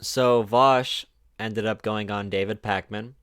So Vaush ended up going on David Pakman.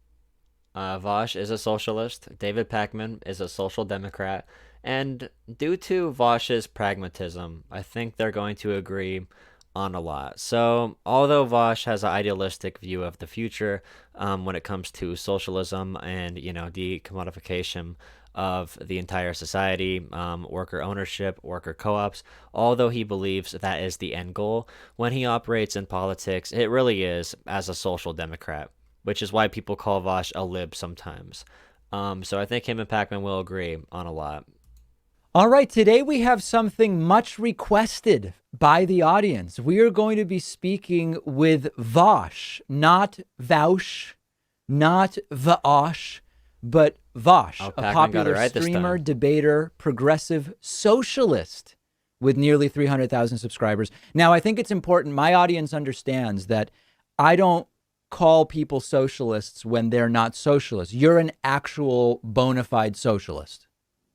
Vaush is a socialist. David Pakman is a social democrat. And due to Vaush's pragmatism, I think they're going to agree on a lot. So, although Vaush has an idealistic view of the future when it comes to socialism and, decommodification of the entire society, worker ownership, worker co ops, although he believes that is the end goal, when he operates in politics, it really is as a social democrat, which is why people call Vaush a lib sometimes. So I think him and Pacman will agree on a lot. All right, today we have something much requested by the audience. We are going to be speaking with Vaush, not Vaush, not Vaush, but Vaush, Oh, a Pacman got it popular right this streamer, time. debater, progressive socialist with nearly 300,000 subscribers. Now, I think it's important my audience understands that I don't call people socialists when they're not socialists. You're an actual bona fide socialist.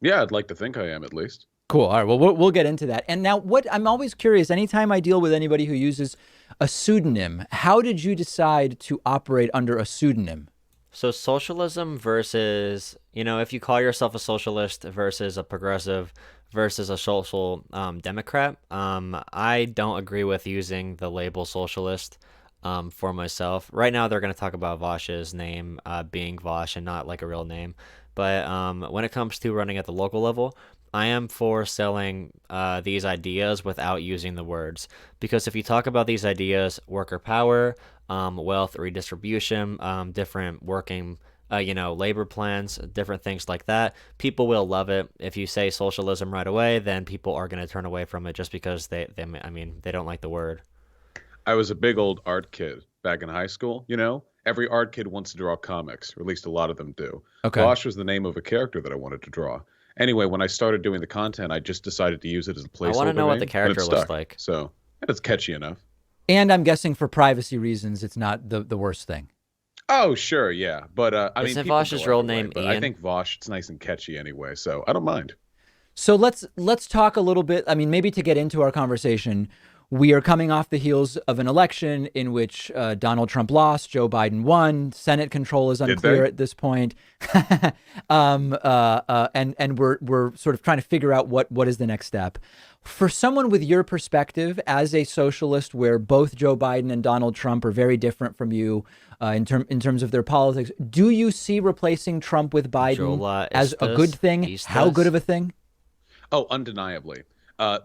Yeah, I'd like to think I am at least. Cool. All right. Well, we'll get into that. And now, what I'm always curious, anytime I deal with anybody who uses a pseudonym, how did you decide to operate under a pseudonym? So socialism versus, if you call yourself a socialist versus a progressive versus a social democrat, I don't agree with using the label socialist for myself. Right now, they're going to talk about Vosh's name being Vosh and not like a real name. But when it comes to running at the local level, I am for selling these ideas without using the words. Because if you talk about these ideas, worker power, wealth redistribution, different working, labor plans, different things like that, people will love it. If you say socialism right away, then people are going to turn away from it just because they don't like the word. I was a big old art kid back in high school, you know? Every art kid wants to draw comics, or at least a lot of them do. Okay. Vaush was the name of a character that I wanted to draw. Anyway, when I started doing the content, I just decided to use it as a I want to placeholder know what the name, and it character looks stuck. like. So it's catchy enough. And I'm guessing for privacy reasons, it's not the worst thing. Oh, sure, yeah. But I mean, Isn't people Vosh's go real either way, name but I Ian? think Vaush, it's nice and catchy anyway, so I don't mind. So let's talk a little bit. I mean, maybe to get into our conversation, we are coming off the heels of an election in which Donald Trump lost, Joe Biden won. Senate control is Did unclear they? at this point, and we're sort of trying to figure out what is the next step. For someone with your perspective as a socialist, where both Joe Biden and Donald Trump are very different from you in terms of their politics, do you see replacing Trump with Biden Jola as a good Istas? thing? How good Istas? of a thing? Oh, undeniably.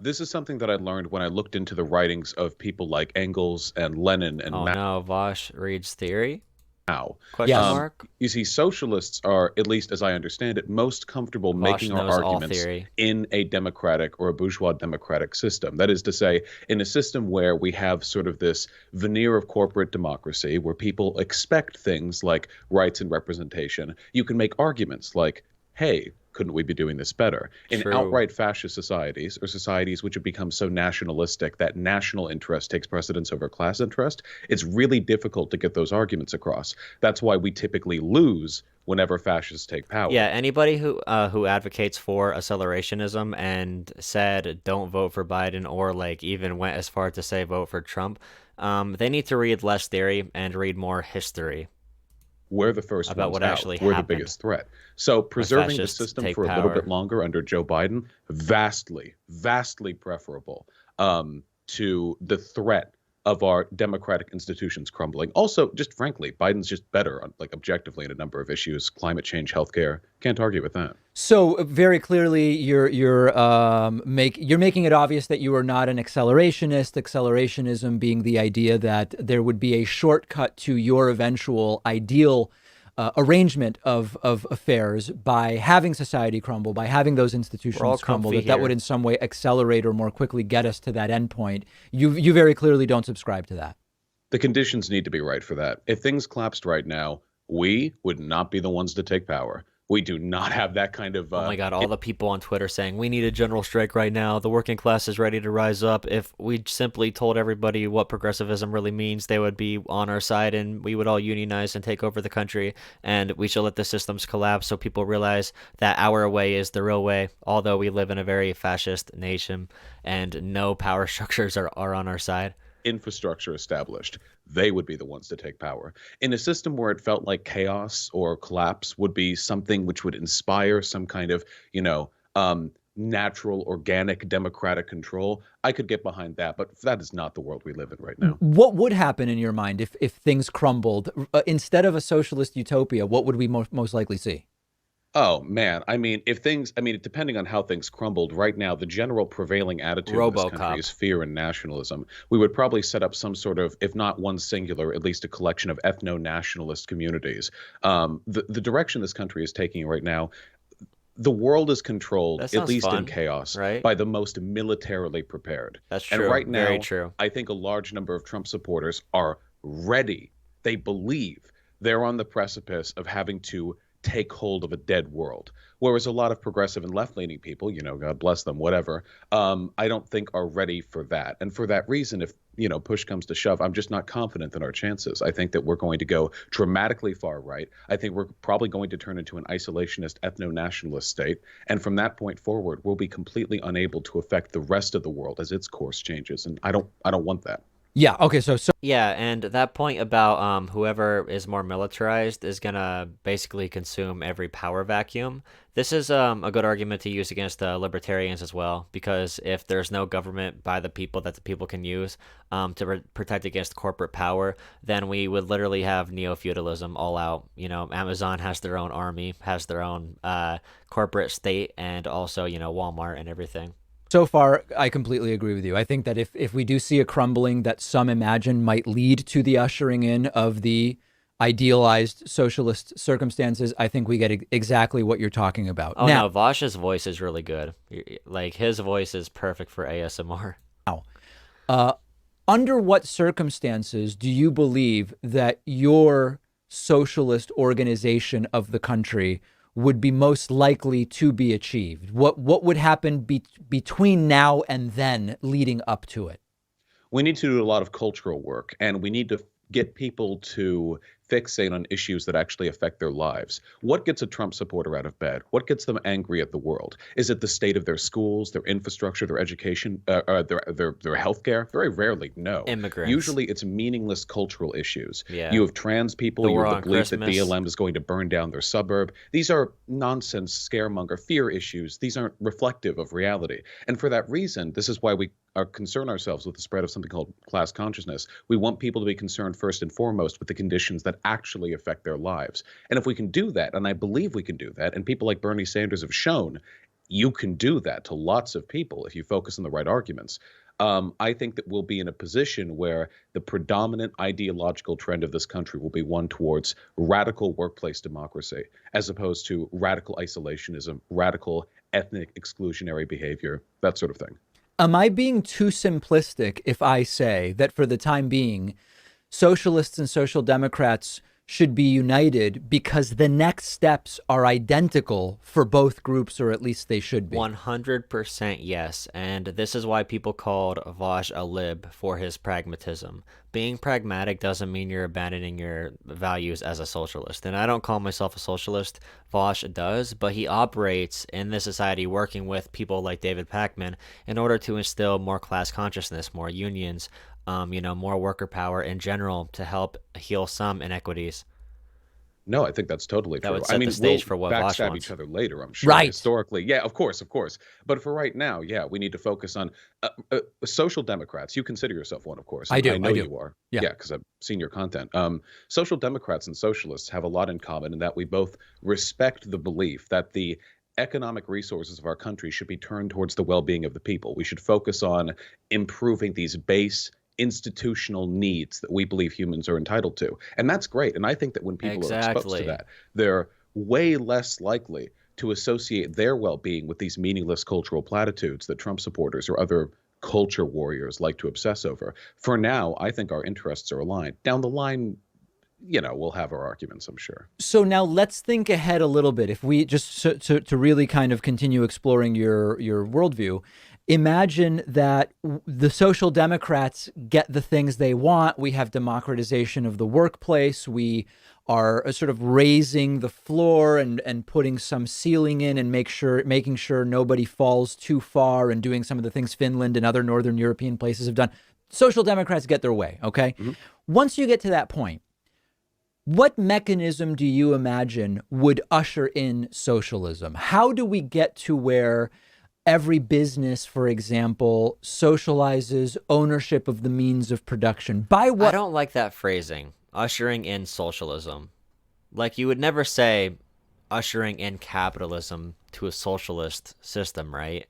This is something that I learned when I looked into the writings of people like Engels and Lenin and Oh no, Vosh reads theory? Mao. Question Yes. mark? You see, socialists are, at least as I understand it, most comfortable Vosh making our knows all arguments theory. in a democratic or a bourgeois democratic system. That is to say, in a system where we have sort of this veneer of corporate democracy, where people expect things like rights and representation, you can make arguments like, hey, couldn't we be doing this better? In True. outright fascist societies, or societies which have become so nationalistic that national interest takes precedence over class interest, it's really difficult to get those arguments across. That's why we typically lose whenever fascists take Yeah, power. anybody who advocates for accelerationism and said don't vote for Biden or like even went as far to say vote for Trump, they need to read less theory and read more history We're the first about ones what out. actually We're the happened biggest threat. So when preserving the fascists system take for a little bit power. longer under Joe Biden, vastly, vastly preferable to the threat of our democratic institutions crumbling. Also, just frankly, Biden's just better, like objectively, in a number of issues: climate change, healthcare. Can't argue with that. So very clearly, you're making it obvious that you are not an accelerationist. Accelerationism being the idea that there would be a shortcut to your eventual ideal arrangement of affairs by having society crumble, by having those We're all institutions crumble. comfy That would here. in some way accelerate or more quickly get us to that endpoint. You very clearly don't subscribe to that. The conditions need to be right for that. If things collapsed right now, we would not be the ones to take power. We do not have that kind of Oh my God, all the people on Twitter saying we need a general strike right now. The working class is ready to rise up. If we simply told everybody what progressivism really means, they would be on our side and we would all unionize and take over the country. And we should let the systems collapse so people realize that our way is the real way, although we live in a very fascist nation and no power structures are on our side. infrastructure established. they would be the ones to take power. In a system where it felt like chaos or collapse would be something which would inspire some kind of, you know, natural, organic, democratic control, I could get behind that. But that is not the world we live in right now. What would happen in your mind if things crumbled? Instead of a socialist utopia, what would we most likely see? Oh man, I mean, depending on how things crumbled, right now the general prevailing attitude in this country RoboCop. is fear and nationalism. We would probably set up some sort of, if not one singular, at least a collection of ethno-nationalist communities. The direction this country is taking right now, the world is controlled, That at sounds least in fun, chaos, right? by the most militarily prepared. That's And true. right Very now, true. I think a large number of Trump supporters are ready. They believe they're on the precipice of having to take hold of a dead world. Whereas a lot of progressive and left-leaning people, you know, God bless them, whatever, I don't think are ready for that. And for that reason, if push comes to shove, I'm just not confident in our chances. I think that we're going to go dramatically far right. I think we're probably going to turn into an isolationist, ethno-nationalist state. And from that point forward, we'll be completely unable to affect the rest of the world as its course changes. And I don't want that. Yeah. Okay. So Yeah, and that point about whoever is more militarized is gonna basically consume every power vacuum. This is a good argument to use against libertarians as well, because if there's no government by the people that the people can use to protect against corporate power, then we would literally have neo-feudalism all out. You know, Amazon has their own army, has their own corporate state, and also, you know, Walmart and everything. so far, I completely agree with you. I think that if we do see a crumbling that some imagine might lead to the ushering in of the idealized socialist circumstances, I think we get exactly what you're talking about. Oh Now, no, Vaush's voice is really good. Like his voice is perfect for ASMR. uh, under what circumstances do you believe that your socialist organization of the country would be most likely to be achieved? What would happen between now and then leading up to it? We need to do a lot of cultural work, and we need to get people to fixate on issues that actually affect their lives. What gets a Trump supporter out of bed? What gets them angry at the world? Is it the state of their schools, their infrastructure, their education, their healthcare? Very rarely, no. Immigrants. Usually, it's meaningless cultural issues. Yeah. You have trans people. The You war have on the belief that Christmas. BLM is going to burn down their suburb. These are nonsense, scaremonger, fear issues. These aren't reflective of reality. And for that reason, this is why we are concern ourselves with the spread of something called class consciousness. We want people to be concerned first and foremost with the conditions that actually affect their lives. And if we can do that, and I believe we can do that, and people like Bernie Sanders have shown you can do that to lots of people if you focus on the right arguments. I think that we'll be in a position where the predominant ideological trend of this country will be one towards radical workplace democracy, as opposed to radical isolationism, radical ethnic exclusionary behavior, that sort of thing. Am I being too simplistic if I say that for the time being, socialists and social democrats should be united because the next steps are identical for both groups, or at least they should be? 100% yes, and this is why people called Vaush a lib for his pragmatism. Being pragmatic doesn't mean you're abandoning your values as a socialist, and I don't call myself a socialist. Vaush does, but he operates in this society working with people like David Pakman in order to instill more class consciousness, more unions, more worker power in general to help heal some inequities. No, I think that's totally That true. would I set the mean, we'll stage for what Vaush backstab wants. each other later, I'm sure, Right. historically. Yeah, of course, of course. But for right now, yeah, we need to focus on social democrats. You consider yourself one, of course. I And do. I know I do. you are. Yeah. Yeah, because I've seen your content. Social democrats and socialists have a lot in common in that we both respect the belief that the economic resources of our country should be turned towards the well-being of the people. We should focus on improving these base institutional needs that we believe humans are entitled to. And that's great. And I think that when people are exposed to Exactly. that, they're way less likely to associate their well-being with these meaningless cultural platitudes that Trump supporters or other culture warriors like to obsess over. For now, I think our interests are aligned. Down the line, we'll have our arguments, I'm sure. So now let's think ahead a little bit. If we just to really kind of continue exploring your worldview, imagine that the social democrats get the things they want. We have democratization of the workplace. We are sort of raising the floor and putting some ceiling in and making sure nobody falls too far and doing some of the things Finland and other Northern European places have done. social democrats get their way, okay? Once you get to that point, what mechanism do you imagine would usher in socialism? How do we get to where every business, for example, socializes ownership of the means of production? By I what? don't like that phrasing, ushering in socialism. Like, you would never say ushering in capitalism to a socialist system, right?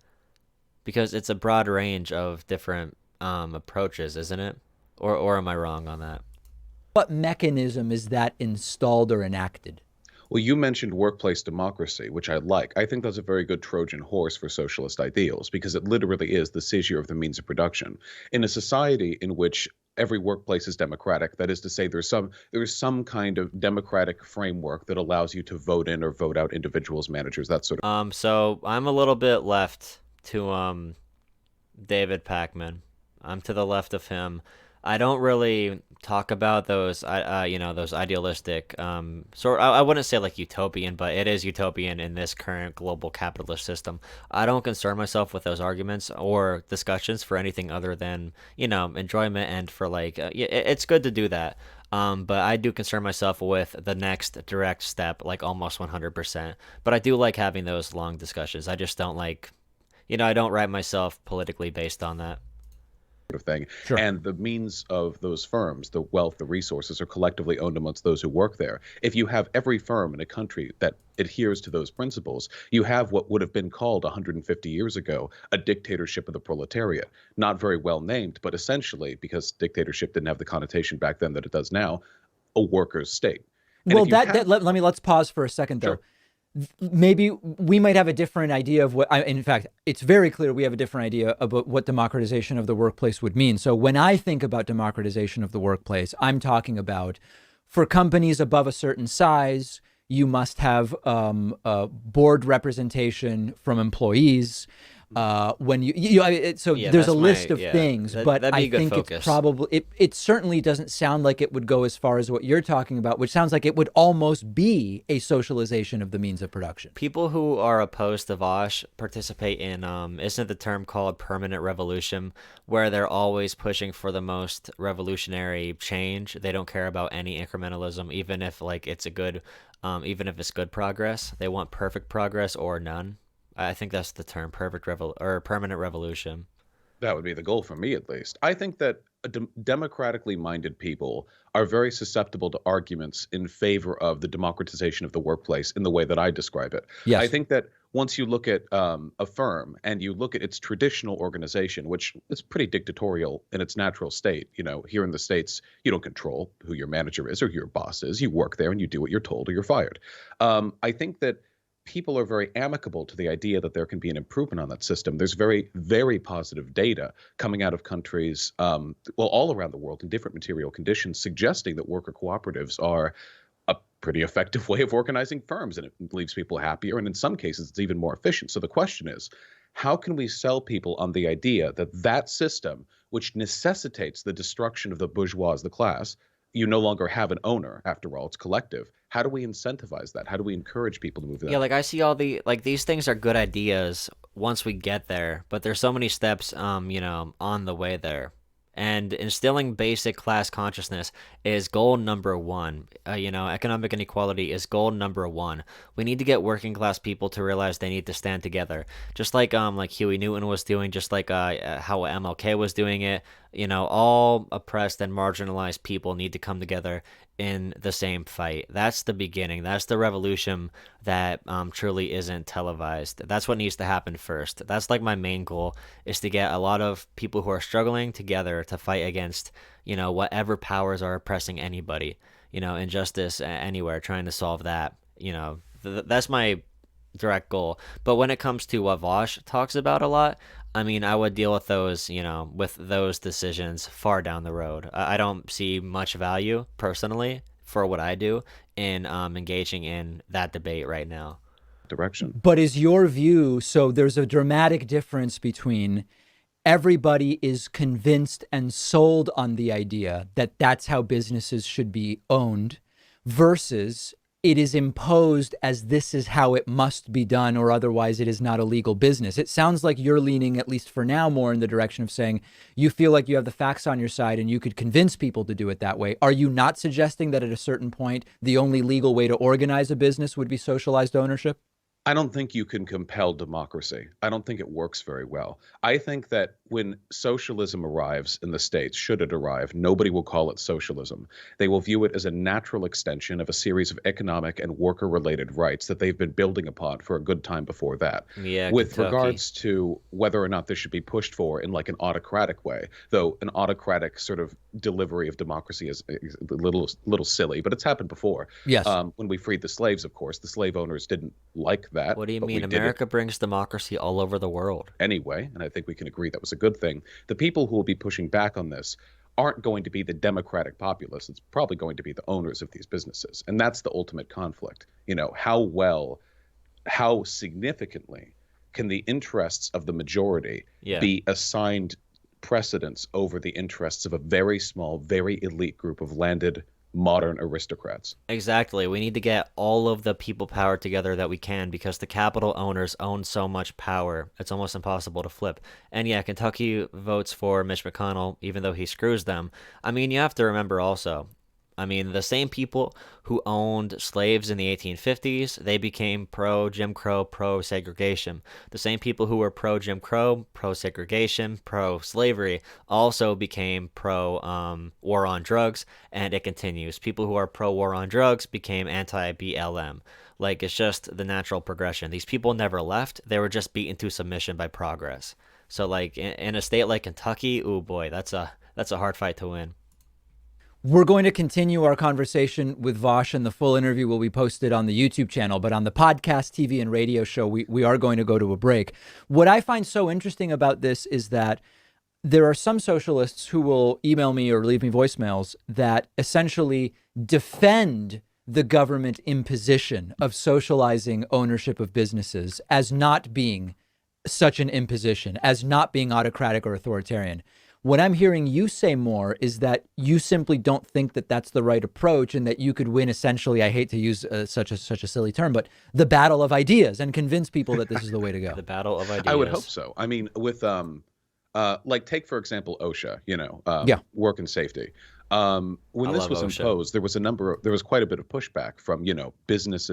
Because it's a broad range of different approaches, isn't it? Or am I wrong on that? What mechanism is that installed or enacted? Well, you mentioned workplace democracy, which I like. I think that's a very good Trojan horse for socialist ideals because it literally is the seizure of the means of production. In a society in which every workplace is democratic, that is to say, there's some kind of democratic framework that allows you to vote in or vote out individuals, managers, that sort of. So I'm a little bit left to David Pakman. I'm to the left of him. I don't really talk about those, those idealistic, I wouldn't say like utopian, but it is utopian in this current global capitalist system. I don't concern myself with those arguments or discussions for anything other than, enjoyment and for like, it's good to do that. But I do concern myself with the next direct step, like almost 100%. But I do like having those long discussions. I just don't like, I don't write myself politically based on that. Of thing. Sure. And the means of those firms, the wealth, the resources are collectively owned amongst those who work there. If you have every firm in a country that adheres to those principles, you have what would have been called 150 years ago a dictatorship of the proletariat. Not very well named, but essentially, because dictatorship didn't have the connotation back then that it does now, a workers' state. And Well, if you have, let's pause for a second though. Sure. Maybe we might have a different idea of in fact, it's very clear we have a different idea about what democratization of the workplace would mean. So when I think about democratization of the workplace, I'm talking about for companies above a certain size, you must have board repretation from employees. When so Yeah, there's a that's list my of yeah. things, That, but that'd be I a good think focus. it's probably it certainly doesn't sound like it would go as far as what you're talking about, which sounds like it would almost be a socialization of the means of production. People who are opposed to Vaush participate in isn't the term called permanent revolution, where they're always pushing for the most revolutionary change. They don't care about any incrementalism, even if like it's a good even if it's good progress. They want perfect progress or none. I think that's the term, or permanent revolution. That would be the goal for me, at least. I think that democratically minded people are very susceptible to arguments in favor of the democratization of the workplace in the way that I describe it. Yes. I think that once you look at a firm and you look at its traditional organization, which is pretty dictatorial in its natural state, here in the States, you don't control who your manager is or who your boss is. You work there and you do what you're told or you're fired. I think that people are very amicable to the idea that there can be an improvement on that system. There's very, very positive data coming out of countries, all around the world in different material conditions, suggesting that worker cooperatives are a pretty effective way of organizing firms, and it leaves people happier. And in some cases, it's even more efficient. So the question is, how can we sell people on the idea that that system, which necessitates the destruction of the bourgeois, the class, you no longer have an owner, after all, it's collective. How do we incentivize that? How do we encourage people to move that? Yeah, like I see all these things are good ideas once we get there, but there's so many steps on the way there. And instilling basic class consciousness is goal number one. Economic inequality is goal number one. We need to get working class people to realize they need to stand together, just like Huey Newton was doing, just like how MLK was doing it. All oppressed and marginalized people need to come together in the same fight. That's the beginning. That's the revolution that truly isn't televised. That's what needs to happen first. That's like my main goal, is to get a lot of people who are struggling together to fight against, whatever powers are oppressing anybody, injustice anywhere, trying to solve that. That's my direct goal. But when it comes to what Vaush talks about a lot, I would deal with those, with those decisions far down the road. I don't see much value personally for what I do in engaging in that debate right now. Direction. But is your view, so there's a dramatic difference between everybody is convinced and sold on the idea that that's how businesses should be owned versus it is imposed as this is how it must be done, or otherwise it is not a legal business. It sounds like you're leaning, at least for now, more in the direction of saying you feel like you have the facts on your side and you could convince people to do it that way. Are you not suggesting that at a certain point, the only legal way to organize a business would be socialized ownership? I don't think you can compel democracy. I don't think it works very well. I think that when socialism arrives in the States, should it arrive, nobody will call it socialism. They will view it as a natural extension of a series of economic and worker-related rights that they've been building upon for a good time before that. Yeah, With Kentucky. regards to whether or not this should be pushed for in like an autocratic way, though an autocratic sort of delivery of democracy is a little silly, but it's happened before. Yes. When we freed the slaves, of course, the slave owners didn't like that. What do you but we mean? did it America brings democracy all over the world. anyway, and I think we can agree that was a good thing. The people who will be pushing back on this aren't going to be the democratic populace. It's probably going to be the owners of these businesses. And that's the ultimate conflict. You know, how significantly can the interests of the majority Yeah. be assigned precedence over the interests of a very small, very elite group of landed modern aristocrats? Exactly. We need to get all of the people power together that we can because the capital owners own so much power. It's almost impossible to flip. And yeah, Kentucky votes for Mitch McConnell, even though he screws them. I mean, you have to remember also, I mean, the same people who owned slaves in the 1850s, they became pro-Jim Crow, pro-segregation. The same people who were pro-Jim Crow, pro-segregation, pro-slavery also became pro-war on drugs, and it continues. People who are pro-war on drugs became anti-BLM. Like, it's just the natural progression. These people never left. They were just beaten to submission by progress. So, like, in a state like Kentucky, ooh boy, that's a hard fight to win. We're going to continue our conversation with Vaush, and the full interview will be posted on the YouTube channel. But on the podcast, TV, and radio show, we are going to go to a break. What I find so interesting about this is that there are some socialists who will email me or leave me voicemails that essentially defend the government imposition of socializing ownership of businesses as not being such an imposition, as not being autocratic or authoritarian. What I'm hearing you say more is that you simply don't think that that's the right approach, and that you could win essentially, I hate to use such a silly term, but the battle of ideas, and convince people that this is the way to go. The battle of ideas. I would hope so. I mean, with like take for example OSHA, Yeah. work and safety. When I this love was OSHA. imposed, there was quite a bit of pushback from business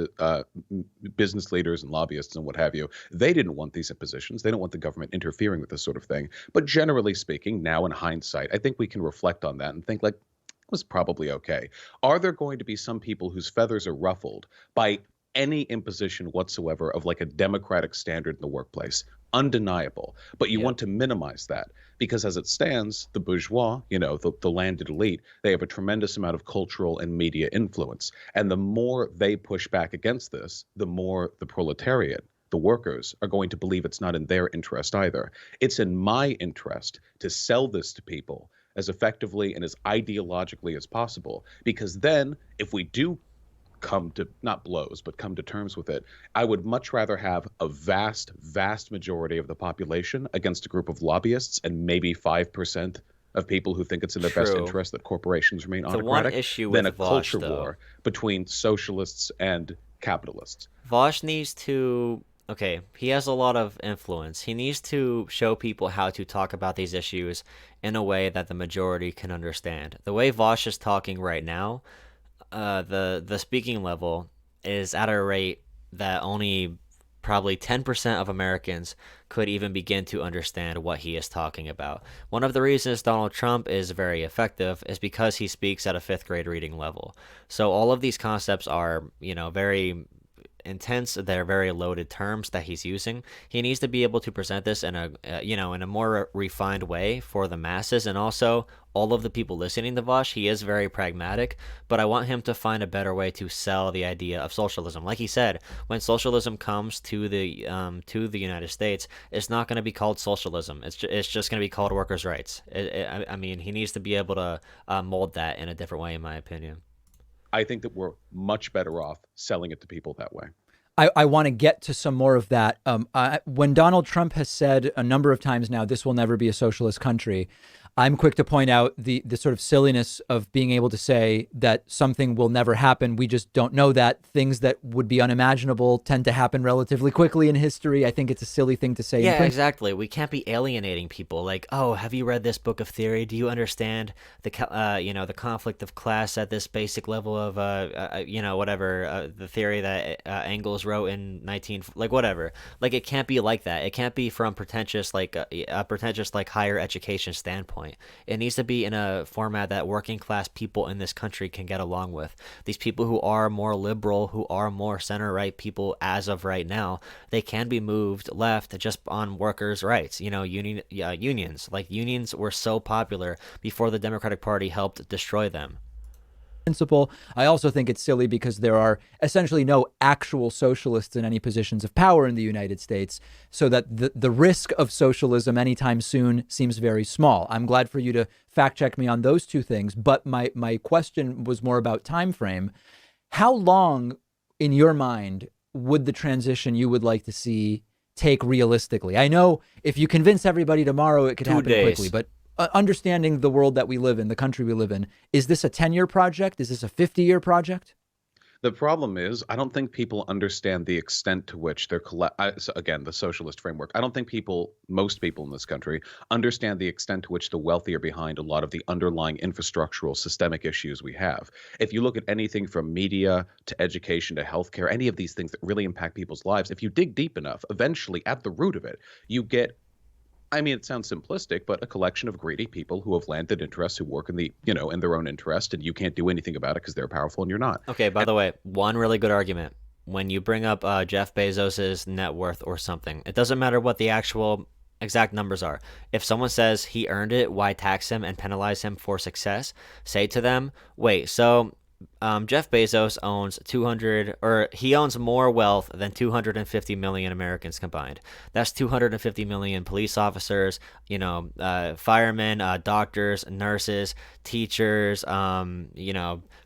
leaders and lobbyists and what have you. They didn't want these impositions. They don't want the government interfering with this sort of thing. But generally speaking, now in hindsight, I think we can reflect on that and think like it was probably okay. Are there going to be some people whose feathers are ruffled by any imposition whatsoever of like a democratic standard in the workplace? Undeniable. But you Yeah. want to minimize that because as it stands, the bourgeois, the landed elite, they have a tremendous amount of cultural and media influence. And the more they push back against this, the more the proletariat, the workers, are going to believe it's not in their interest either. It's in my interest to sell this to people as effectively and as ideologically as possible, because then if we do come to not blows, but come to terms with it, I would much rather have a vast, vast majority of the population against a group of lobbyists and maybe 5% of people who think it's in their best True. interest that corporations remain The one autocratic issue than with a Vaush, culture though. war between socialists and capitalists. Vaush needs to, okay, he has a lot of influence. He needs to show people how to talk about these issues in a way that the majority can understand. The way Vaush is talking right now, the speaking level is at a rate that only probably 10% of Americans could even begin to understand what he is talking about. One of the reasons Donald Trump is very effective is because he speaks at a fifth grade reading level. So all of these concepts are, very intense. They're very loaded terms that he's using. He needs to be able to present this in a more refined way for the masses, and also all of the people listening to Vaush. He is very pragmatic, but I want him to find a better way to sell the idea of socialism. Like he said, when socialism comes to the United States, it's not going to be called socialism. It's just going to be called workers' rights. I mean, he needs to be able to mold that in a different way, in my opinion. I think that we're much better off selling it to people that way. I want to get to some more of that. When Donald Trump has said a number of times now, this will never be a socialist country, I'm quick to point out the sort of silliness of being able to say that something will never happen. We just don't know that. Things that would be unimaginable tend to happen relatively quickly in history. I think it's a silly thing to say. Yeah, exactly. We can't be alienating people. Like, oh, have you read this book of theory? Do you understand the conflict of class at this basic level of whatever the theory that Engels wrote in 19 like whatever. Like, it can't be like that. It can't be from pretentious a pretentious like higher education standpoint. It needs to be in a format that working class people in this country can get along with. These people who are more liberal, who are more center right people as of right now, they can be moved left just on workers' rights. Unions. Like, unions were so popular before the Democratic Party helped destroy them. Principle. I also think it's silly because there are essentially no actual socialists in any positions of power in the United States, so that the risk of socialism anytime soon seems very small. I'm glad for you to fact check me on those two things, but my question was more about time frame. How long, in your mind, would the transition you would like to see take realistically? I know if you convince everybody tomorrow, it could happen 2 days. quickly, but understanding the world that we live in, the country we live in, is this a 10-year project? Is this a 50-year project? The problem is, I don't think people understand the extent to which they're again, the socialist framework. I don't think most people in this country understand the extent to which the wealthy are behind a lot of the underlying infrastructural systemic issues we have. If you look at anything from media to education to healthcare, any of these things that really impact people's lives, if you dig deep enough, eventually at the root of it, you get, I mean, it sounds simplistic, but a collection of greedy people who have landed interests, who work in in their own interest, and you can't do anything about it because they're powerful and you're not. Okay, by the way, one really good argument. When you bring up Jeff Bezos's net worth or something, it doesn't matter what the actual exact numbers are. If someone says he earned it, why tax him and penalize him for success? Say to them, wait, so Jeff Bezos he owns more wealth than 250 million Americans combined. That's 250 million police officers, firemen, doctors, nurses, teachers,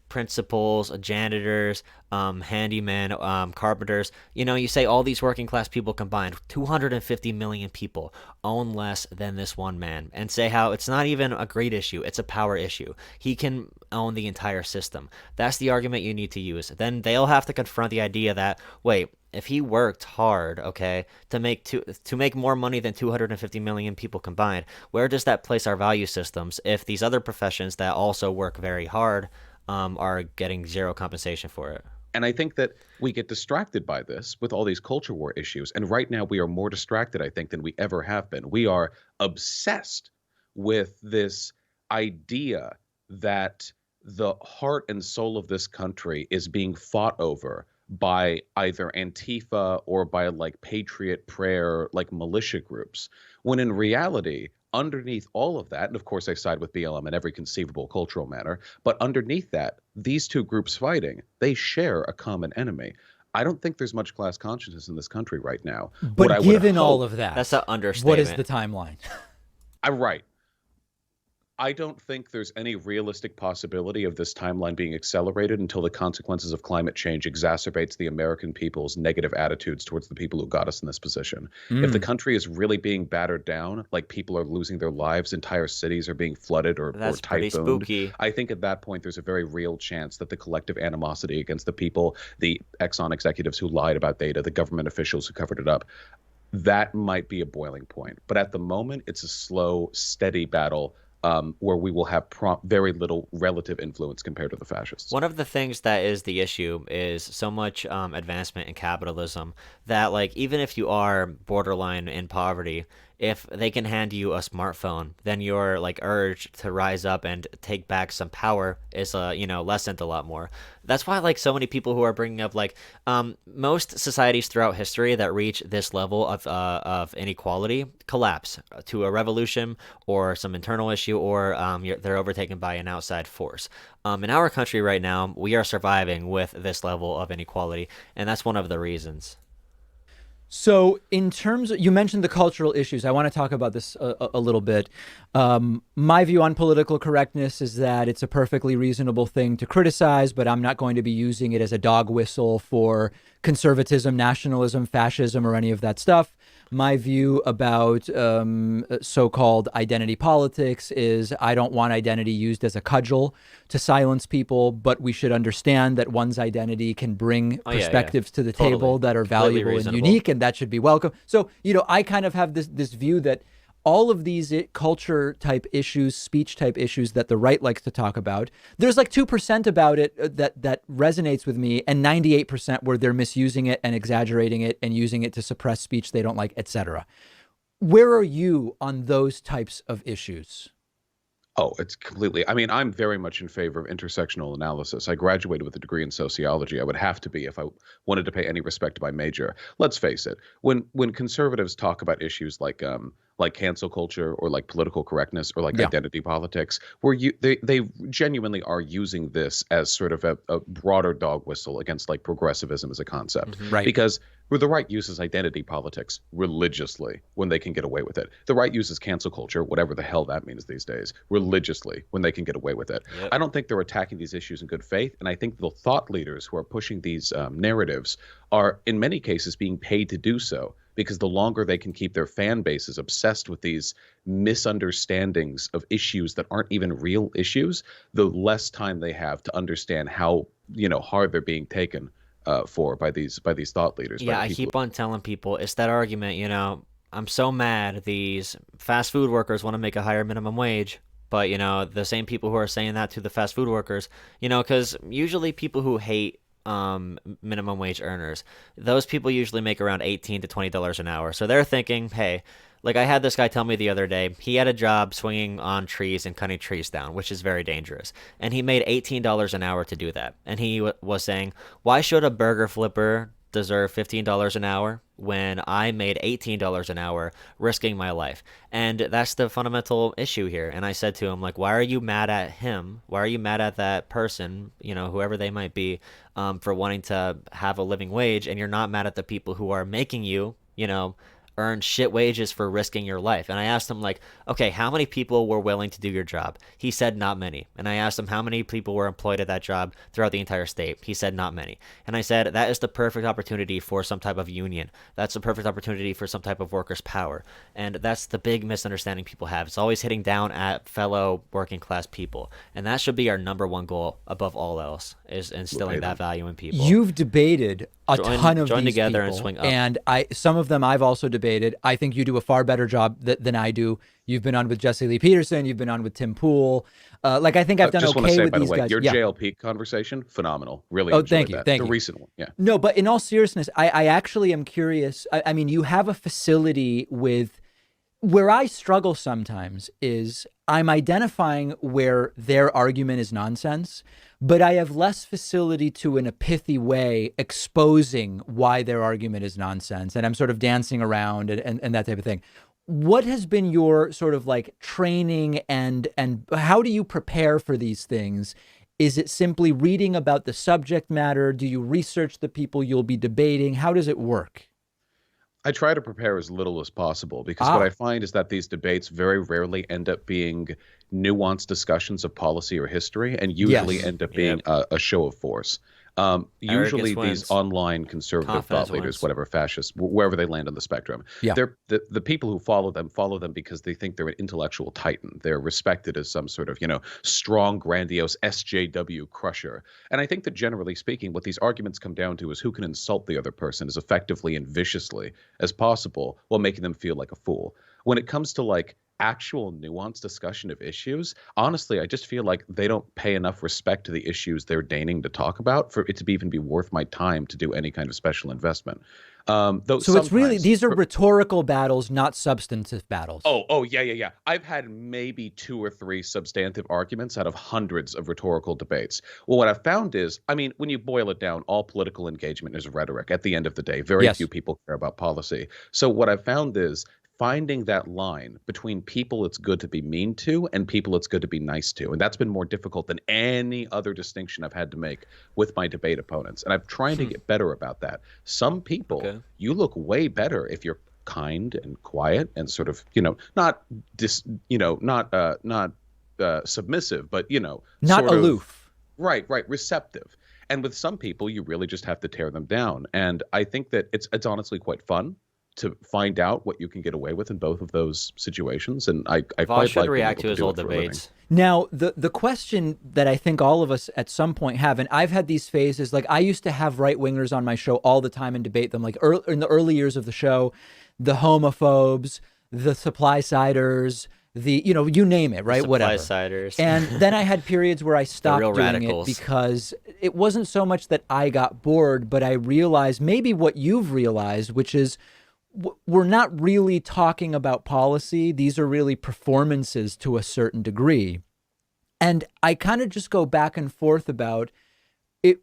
principals, janitors, handymen, carpenters. You say all these working class people combined, 250 million people own less than this one man, and say how it's not even a greed issue, it's a power issue. He can own the entire system. That's the argument you need to use. Then they'll have to confront the idea that, wait, if he worked hard, okay, to make more money than 250 million people combined, where does that place our value systems if these other professions that also work very hard are getting zero compensation for it? And I think that we get distracted by this with all these culture war issues. And right now we are more distracted, I think, than we ever have been. We are obsessed with this idea that the heart and soul of this country is being fought over by either Antifa or by like Patriot Prayer, like militia groups, when in reality, underneath all of that, and of course I side with BLM in every conceivable cultural manner, but underneath that, these two groups fighting, they share a common enemy. I don't think there's much class consciousness in this country right now. But given all of that, that's an understatement. What is the timeline? I'm right. I don't think there's any realistic possibility of this timeline being accelerated until the consequences of climate change exacerbates the American people's negative attitudes towards the people who got us in this position. If the country is really being battered down, like people are losing their lives, entire cities are being flooded or That's typhooned, pretty spooky. I think at that point there's a very real chance that the collective animosity against the people, the Exxon executives who lied about data, the government officials who covered it up, that might be a boiling point. But at the moment, it's a slow, steady battle where we will have very little relative influence compared to the fascists. One of the things that is the issue is so much advancement in capitalism that, like, even if you are borderline in poverty, if they can hand you a smartphone, then your like urge to rise up and take back some power is lessened a lot more. That's why like so many people who are bringing up like most societies throughout history that reach this level of inequality collapse to a revolution or some internal issue, or they're overtaken by an outside force. In our country right now, we are surviving with this level of inequality, and that's one of the reasons. So in terms of, you mentioned the cultural issues. I want to talk about this a little bit. My view on political correctness is that it's a perfectly reasonable thing to criticize, but I'm not going to be using it as a dog whistle for conservatism, nationalism, fascism, or any of that stuff. My view about so-called identity politics is I don't want identity used as a cudgel to silence people, but we should understand that one's identity can bring Oh yeah, yeah, perspectives to the totally, table that are completely valuable and reasonable. unique, and that should be welcome. So, I kind of have this view that all of these culture type issues, speech type issues that the right likes to talk about, there's like 2% about it that resonates with me, and 98% where they're misusing it and exaggerating it and using it to suppress speech they don't like, etc. Where are you on those types of issues? Oh, it's completely. I mean, I'm very much in favor of intersectional analysis. I graduated with a degree in sociology. I would have to be if I wanted to pay any respect to my major. Let's face it. When conservatives talk about issues like cancel culture or like political correctness or like Yeah, identity politics, where they genuinely are using this as sort of a broader dog whistle against like progressivism as a concept. Hmm. right. Because where the right uses identity politics religiously when they can get away with it. The right uses cancel culture, whatever the hell that means these days, religiously when they can get away with it. Yep. I don't think they're attacking these issues in good faith. And I think the thought leaders who are pushing these narratives are, in many cases, being paid to do so. Because the longer they can keep their fan bases obsessed with these misunderstandings of issues that aren't even real issues, the less time they have to understand how hard they're being taken for by these thought leaders, by Yeah, the I people. keep on telling people it's that argument, I'm so mad these fast food workers want to make a higher minimum wage, but the same people who are saying that to the fast food workers, because usually people who hate minimum wage earners, those people usually make around $18 to $20 an hour. So they're thinking, hey, like I had this guy tell me the other day, he had a job swinging on trees and cutting trees down, which is very dangerous. And he made $18 an hour to do that. And he was saying, why should a burger flipper deserve $15 an hour when I made $18 an hour risking my life? And that's the fundamental issue here. And I said to him, like, why are you mad at him? Why are you mad at that person, whoever they might be, for wanting to have a living wage? And you're not mad at the people who are making you, earn shit wages for risking your life. And I asked him, like, okay, how many people were willing to do your job? He said not many. And I asked him how many people were employed at that job throughout the entire state. He said not many. And I said that is the perfect opportunity for some type of union. That's the perfect opportunity for some type of workers' power. And that's the big misunderstanding people have. It's always hitting down at fellow working class people. And that should be our number one goal above all else, is We'll instilling pay that them. value in people. You've debated a ton of Join these together and people, swing up. and some of them I've also debated. I think you do a far better job than I do. You've been on with Jesse Lee Peterson. You've been on with Tim Pool. Like I think I've done Just want to okay say, with by the these way, guys. your Yeah. JLP conversation, phenomenal. Really Oh, enjoyed thank you, that. thank The you. recent one, yeah. No, but in all seriousness, I actually am curious. I mean, you have a facility with where I struggle sometimes is I'm identifying where their argument is nonsense, but I have less facility to, in a pithy way, exposing why their argument is nonsense. And I'm sort of dancing around and that type of thing. What has been your sort of like training and how do you prepare for these things? Is it simply reading about the subject matter? Do you research the people you'll be debating? How does it work? I try to prepare as little as possible because what I Ah, find is that these debates very rarely end up being nuanced discussions of policy or history and usually yes. end up being Yep. a show of force. Usually, Arrogance these wins. online conservative Confidence thought leaders, wins. whatever fascists, wherever they land on the spectrum, Yeah. they're the people who follow them because they think they're an intellectual titan. They're respected as some sort of strong, grandiose SJW crusher. And I think that generally speaking, what these arguments come down to is who can insult the other person as effectively and viciously as possible while making them feel like a fool. When it comes to like actual nuanced discussion of issues, honestly, I just feel like they don't pay enough respect to the issues they're deigning to talk about for it to even be worth my time to do any kind of special investment. Though So it's really, sometimes, these are rhetorical battles, not substantive battles. oh, yeah, yeah, yeah. I've had maybe two or three substantive arguments out of hundreds of rhetorical debates. Well, what I've found is, I mean, when you boil it down, all political engagement is rhetoric at the end of the day. Very Yes. few people care about policy. So what I've found is finding that line between people it's good to be mean to and people it's good to be nice to. And that's been more difficult than any other distinction I've had to make with my debate opponents. And I'm trying to get better about that. Some people, Okay. you look way better if you're kind and quiet and sort of not submissive, but Not sort of aloof. right, receptive. And with some people you really just have to tear them down, and I think that it's honestly quite fun to find out what you can get away with in both of those situations. And I Vaush quite should like being react able to to his do old it for a living. debates. Now, the question that I think all of us at some point have, and I've had these phases, like I used to have right-wingers on my show all the time and debate them, like in the early years of the show, the homophobes, the supply-siders, you name it, right? Whatever. Supply-siders. And then I had periods where I stopped real doing radicals. it because it wasn't so much that I got bored, but I realized maybe what you've realized, which is we're not really talking about policy. These are really performances to a certain degree. And I kind of just go back and forth about it.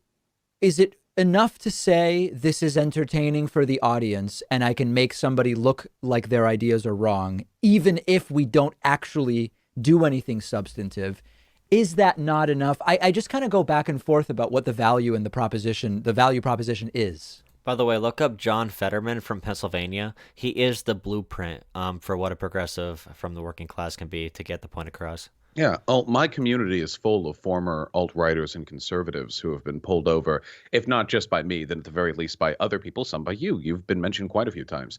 Is it enough to say this is entertaining for the audience and I can make somebody look like their ideas are wrong, even if we don't actually do anything substantive? Is that not enough? I just kind of go back and forth about what the value in the value proposition is. By the way, look up John Fetterman from Pennsylvania. He is the blueprint for what a progressive from the working class can be to get the point across. Yeah, my community is full of former alt-righters and conservatives who have been pulled over, if not just by me, then at the very least by other people, some by you. You've been mentioned quite a few times.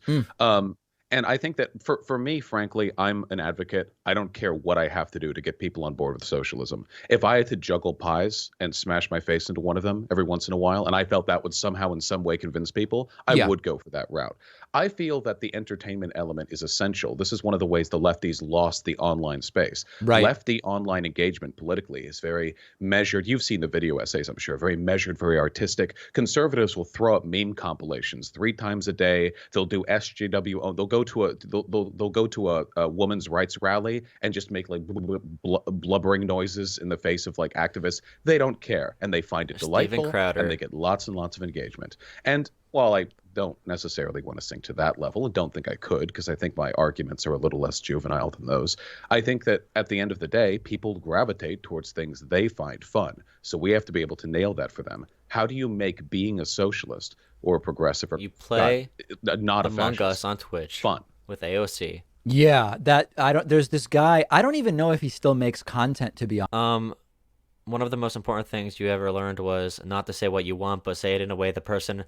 And I think that for me, frankly, I'm an advocate. I don't care what I have to do to get people on board with socialism. If I had to juggle pies and smash my face into one of them every once in a while, and I felt that would somehow in some way convince people, I would go for that route. I feel that the entertainment element is essential. This is one of the ways the lefties lost the online space. Right. Lefty online engagement politically is very measured. You've seen the video essays, I'm sure, very measured, very artistic. Conservatives will throw up meme compilations 3 times a day. They'll do SJW. They'll go to a women's rights rally and just make like blubbering noises in the face of like activists. They don't care, and they find it delightful, and they get lots and lots of engagement. And while I don't necessarily want to sink to that level, and don't think I could, because I think my arguments are a little less juvenile than those, I think that at the end of the day, people gravitate towards things they find fun. So we have to be able to nail that for them. How do you make being a socialist or a progressive or you play not a Among fascist Us on Twitch fun with AOC? Yeah, there's this guy, I don't even know if he still makes content, to be honest. One of the most important things you ever learned was not to say what you want, but say it in a way the person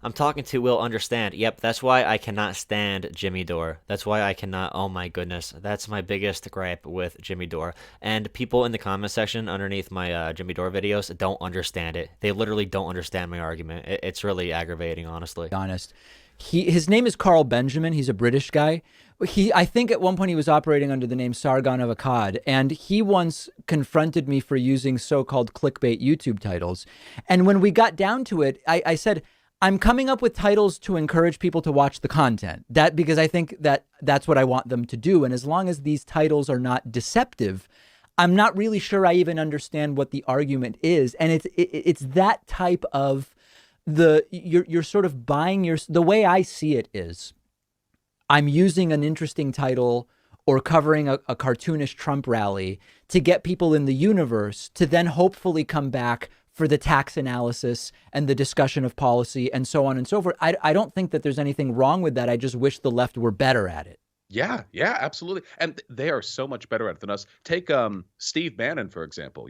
I'm talking to will understand. Yep, that's why I cannot stand Jimmy Dore. That's why I cannot, oh my goodness. That's my biggest gripe with Jimmy Dore. And people in the comment section underneath my Jimmy Dore videos don't understand it. They literally don't understand my argument. It's really aggravating, honestly. Honest. His name is Carl Benjamin. He's a British guy. I think at one point he was operating under the name Sargon of Akkad, and he once confronted me for using so-called clickbait YouTube titles. And when we got down to it, I said, I'm coming up with titles to encourage people to watch the content, because I think that's what I want them to do. And as long as these titles are not deceptive, I'm not really sure I even understand what the argument is. And it's that type of you're sort of buying the way I see it is I'm using an interesting title or covering a cartoonish Trump rally to get people in the universe to then hopefully come back for the tax analysis and the discussion of policy and so on and so forth. I don't think that there's anything wrong with that. I just wish the left were better at it. Yeah, absolutely. And they are so much better at it than us. Take Steve Bannon, for example,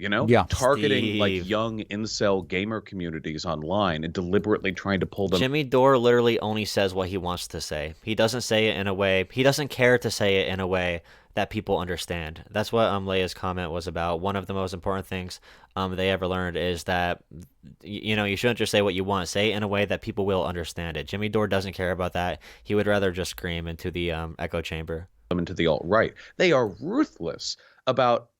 targeting Steve. like young incel gamer communities online and deliberately trying to pull them. Jimmy Dore literally only says what he wants to say. He doesn't say it in a way, he doesn't care to say it in a way that people understand. That's what Leia's comment was about. One of the most important things they ever learned is that, you shouldn't just say what you want. Say it in a way that people will understand it. Jimmy Dore doesn't care about that. He would rather just scream into the echo chamber. Into the alt-right. They are ruthless about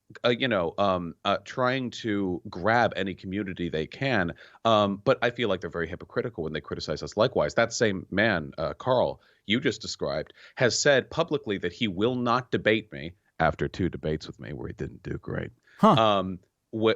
trying to grab any community they can. But I feel like they're very hypocritical when they criticize us. Likewise, that same man, Carl, you just described, has said publicly that he will not debate me after 2 debates with me where he didn't do great.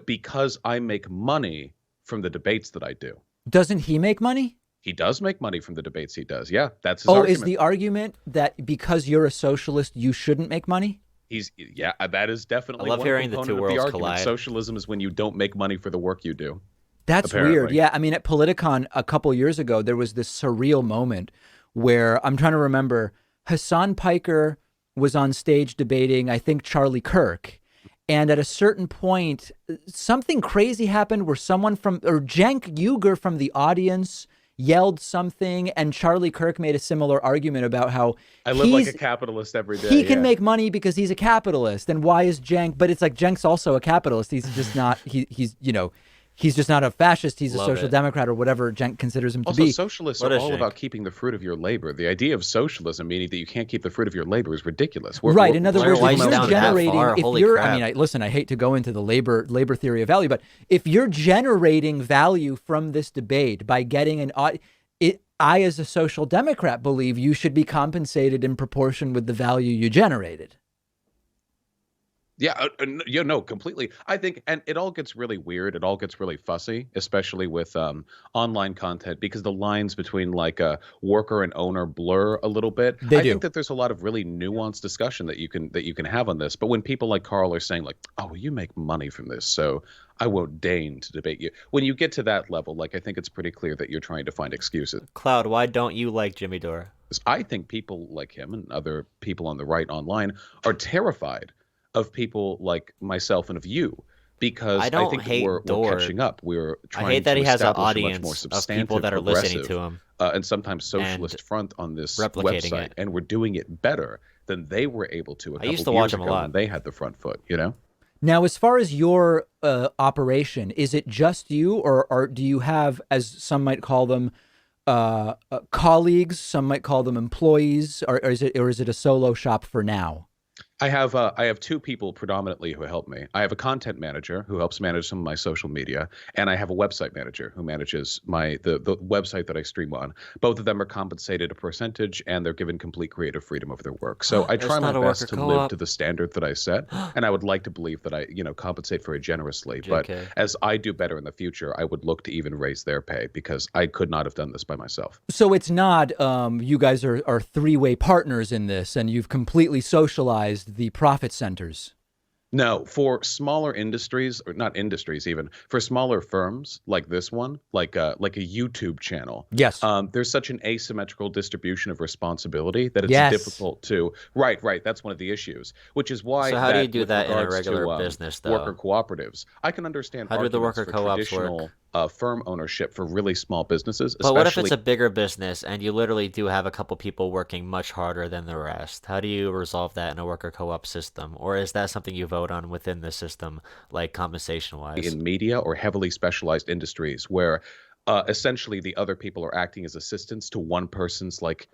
Because I make money from the debates that I do. Doesn't he make money? He does make money from the debates he does. Yeah, that's his argument. Is the argument that because you're a socialist, you shouldn't make money? That is definitely I love one hearing the component two of worlds the argument. collide. Socialism is when you don't make money for the work you do. That's apparently weird. Yeah, I mean, at Politicon a couple years ago, there was this surreal moment where I'm trying to remember, Hassan Piker was on stage debating, I think, Charlie Kirk. And at a certain point, something crazy happened where Cenk Uygur from the audience yelled something, and Charlie Kirk made a similar argument about how I live like a capitalist every day. he can make money because he's a capitalist. And why is Cenk? But it's like Cenk's also a capitalist. He's just not. He's he's just not a fascist. He's a social democrat or whatever Cenk considers him to be. Socialists are all about keeping the fruit of your labor. The idea of socialism, meaning that you can't keep the fruit of your labor, is ridiculous. Right. In other words, if you're generating, I mean, listen, I hate to go into the labor theory of value, but if you're generating value from this debate by getting I, as a social democrat, believe you should be compensated in proportion with the value you generated. Yeah, no, completely. I think, and it all gets really weird. It all gets really fussy, especially with online content, because the lines between like a worker and owner blur a little bit. I think that there's a lot of really nuanced discussion that you can have on this. But when people like Carl are saying like, "Oh, well, you make money from this, so I won't deign to debate you," when you get to that level, like I think it's pretty clear that you're trying to find excuses. Cloud, why don't you like Jimmy Dore? I think people like him and other people on the right online are terrified of people like myself and of you, because I think we're catching up. We're trying I hate that to he has an establish a much audience more of substantive, people that are listening to him, and sometimes socialist front on this website, and we're doing it better than they were able to a couple used to watch years him a ago lot. when they had the front foot, you know? Now, as far as your operation, is it just you, or do you have, as some might call them, colleagues, some might call them employees, or is it a solo shop for now? I have two people predominantly who help me. I have a content manager who helps manage some of my social media, and I have a website manager who manages the website that I stream on. Both of them are compensated a percentage, and they're given complete creative freedom over their work. So I try my best to live to the standard that I set, and I would like to believe that I compensate very generously. But as I do better in the future, I would look to even raise their pay, because I could not have done this by myself. So it's not you guys are three-way partners in this, and you've completely socialized the profit centers. No, for smaller industries, or not industries even, for smaller firms like this one, like a YouTube channel. Yes. There's such an asymmetrical distribution of responsibility that it's difficult to. Right. That's one of the issues, which is why. So how do you do that in a regular business, though? Worker cooperatives. I can understand. How do the worker co-ops work? Firm ownership for really small businesses. But what if it's a bigger business and you literally do have a couple people working much harder than the rest? How do you resolve that in a worker co-op system? Or is that something you vote on within the system, like compensation-wise? In media or heavily specialized industries where essentially the other people are acting as assistants to one person's like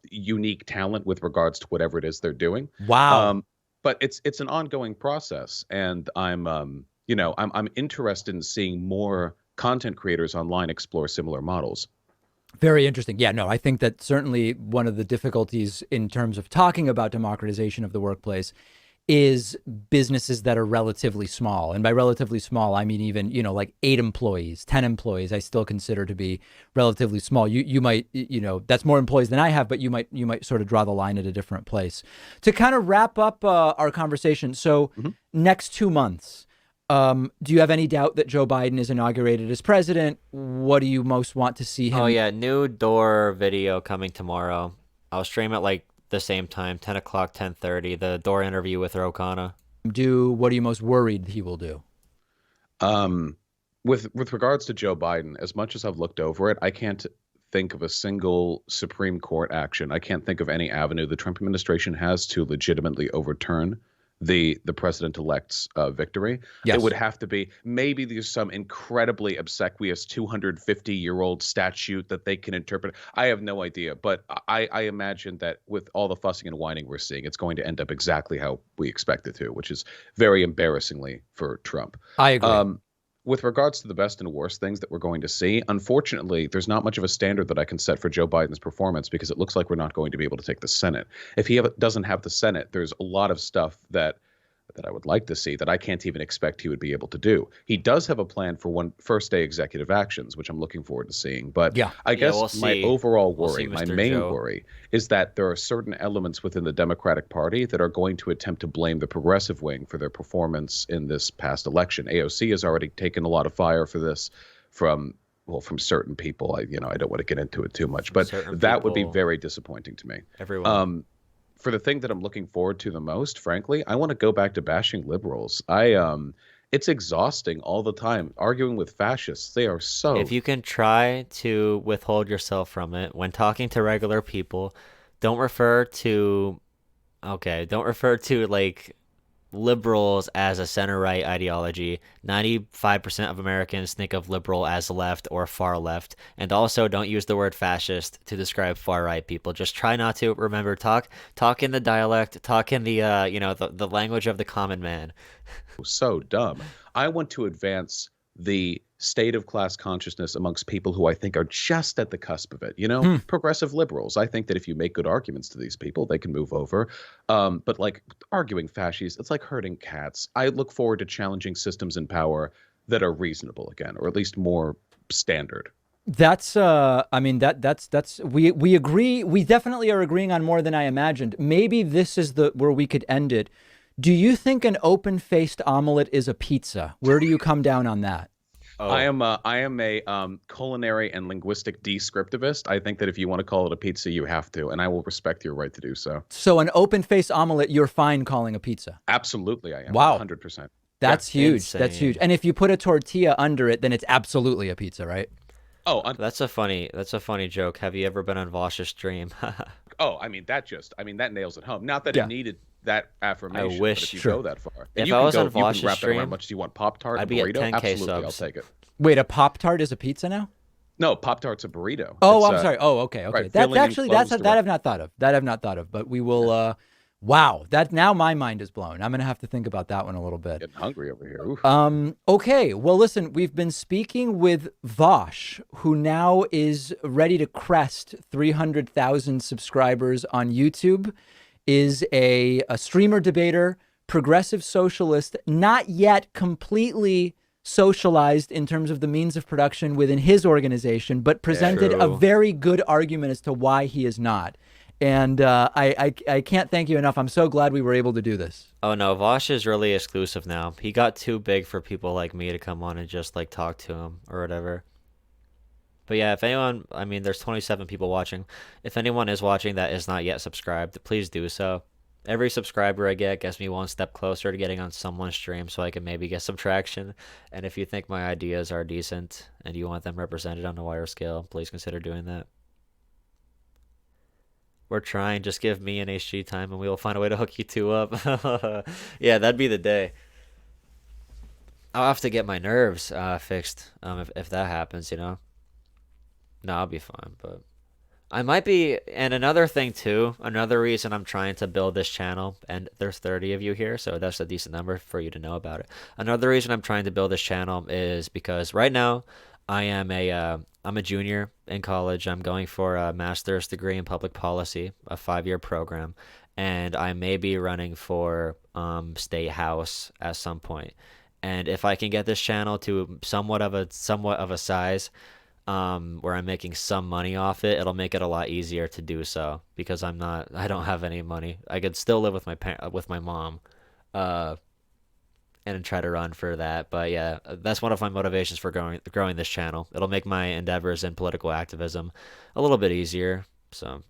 unique talent with regards to whatever it is they're doing. Wow. But it's an ongoing process, and I'm interested in seeing more content creators online explore similar models. Very interesting. Yeah, no, I think that certainly one of the difficulties in terms of talking about democratization of the workplace is businesses that are relatively small. And by relatively small, I mean even, like 8 employees, 10 employees, I still consider to be relatively small. You might, that's more employees than I have, but you might sort of draw the line at a different place. To kind of wrap up our conversation. So next 2 months, do you have any doubt that Joe Biden is inaugurated as president? What do you most want to see him? Oh yeah, new Dore video coming tomorrow. I'll stream it like the same time, 10 o'clock, 10:30, the Dore interview with Ro Khanna. What are you most worried he will do? With regards to Joe Biden, as much as I've looked over it, I can't think of a single Supreme Court action. I can't think of any avenue the Trump administration has to legitimately overturn the president-elect's victory. Yes. It would have to be, maybe there's some incredibly obsequious 250-year-old statute that they can interpret. I have no idea, but I imagine that with all the fussing and whining we're seeing, it's going to end up exactly how we expect it to, which is very embarrassingly for Trump. I agree. With regards to the best and worst things that we're going to see, unfortunately, there's not much of a standard that I can set for Joe Biden's performance, because it looks like we're not going to be able to take the Senate. If he doesn't have the Senate, there's a lot of stuff that I would like to see that I can't even expect he would be able to do. He does have a plan for first day executive actions, which I'm looking forward to seeing. But I guess my overall worry, my main worry, is that there are certain elements within the Democratic Party that are going to attempt to blame the progressive wing for their performance in this past election. AOC has already taken a lot of fire for this from certain people. I don't want to get into it too much, but that would be very disappointing to me. Everyone. For the thing that I'm looking forward to the most, frankly, I want to go back to bashing liberals. It's exhausting all the time arguing with fascists. They are If so you can try to withhold yourself from it when talking to regular people, don't refer to don't refer to like liberals as a center right ideology. 95% of Americans think of liberal as left or far left. And also don't use the word fascist to describe far right people. Just try not to. Remember, talk in the dialect, talk in the the language of the common man. so dumb. I want to advance the state of class consciousness amongst people who I think are just at the cusp of it. You know, Hmm. progressive liberals. I think that if you make good arguments to these people, they can move over. But like arguing fascists, it's like herding cats. I look forward to challenging systems in power that are reasonable again, or at least more standard. That's I mean that's we agree, we definitely are agreeing on more than I imagined. Maybe this is the where we could end it. Do you think an open-faced omelet is a pizza? Where do you come down on that? Oh, I am a culinary and linguistic descriptivist. I think that if you want to call it a pizza, you have to, and I will respect your right to do so. So an open-faced omelet you're fine calling a pizza. Absolutely, I am Wow. 100%. Yeah. That's huge. That's huge. insane. And if you put a tortilla under it, then it's absolutely a pizza, right? Oh, That's a funny joke. Have you ever been on Vaush's stream? oh, I mean that nails it home. Not that Yeah. it needed that I affirmation, but if wish. you Sure. go that far, and If you I can was go, on you can Vaush's wrap that around. stream, Much do you want? Pop tart, a I'd be at burrito? 10K Absolutely, I'll subs. take it. Wait, a Pop Tart is a pizza now? No, pop tart's a burrito. Oh, It's I'm sorry. Oh, okay, okay. right, That's filling actually that's enclosed that around. I've not thought of. That I've not thought of. But we will. Wow, that now my mind is blown. I'm gonna have to think about that one a little bit. Getting hungry over here. Oof. Okay. Well, listen, we've been speaking with Vaush, who now is ready to crest 300,000 subscribers on YouTube, is a streamer debater, progressive socialist, not yet completely socialized in terms of the means of production within his organization, but presented a True. very good argument as to why he is not. And I can't thank you enough. I'm so glad we were able to do this. Oh no, Vaush is really exclusive now. He got too big for people like me to come on and just like talk to him or whatever. But yeah, if anyone, I mean, there's 27 people watching. If anyone is watching that is not yet subscribed, please do so. Every subscriber I get gets me one step closer to getting on someone's stream so I can maybe get some traction. And if you think my ideas are decent and you want them represented on a wider scale, please consider doing that. We're trying. Just give me an HG time and we will find a way to hook you two up. Yeah, that'd be the day. I'll have to get my nerves fixed if that happens, you know. No, I'll be fine, but I might be. And another thing too, another reason I'm trying to build this channel, and there's 30 of you here, so that's a decent number for you to know about it. Another reason I'm trying to build this channel is because right now I'm a junior in college. I'm going for a master's degree in public policy, a 5-year program, and I may be running for state house at some point. And if I can get this channel to somewhat of a size where I'm making some money off it, it'll make it a lot easier to do so because I don't have any money. I could still live with with my mom, uh, and try to run for that. But yeah, that's one of my motivations for growing this channel. It'll make my endeavors in political activism a little bit easier. So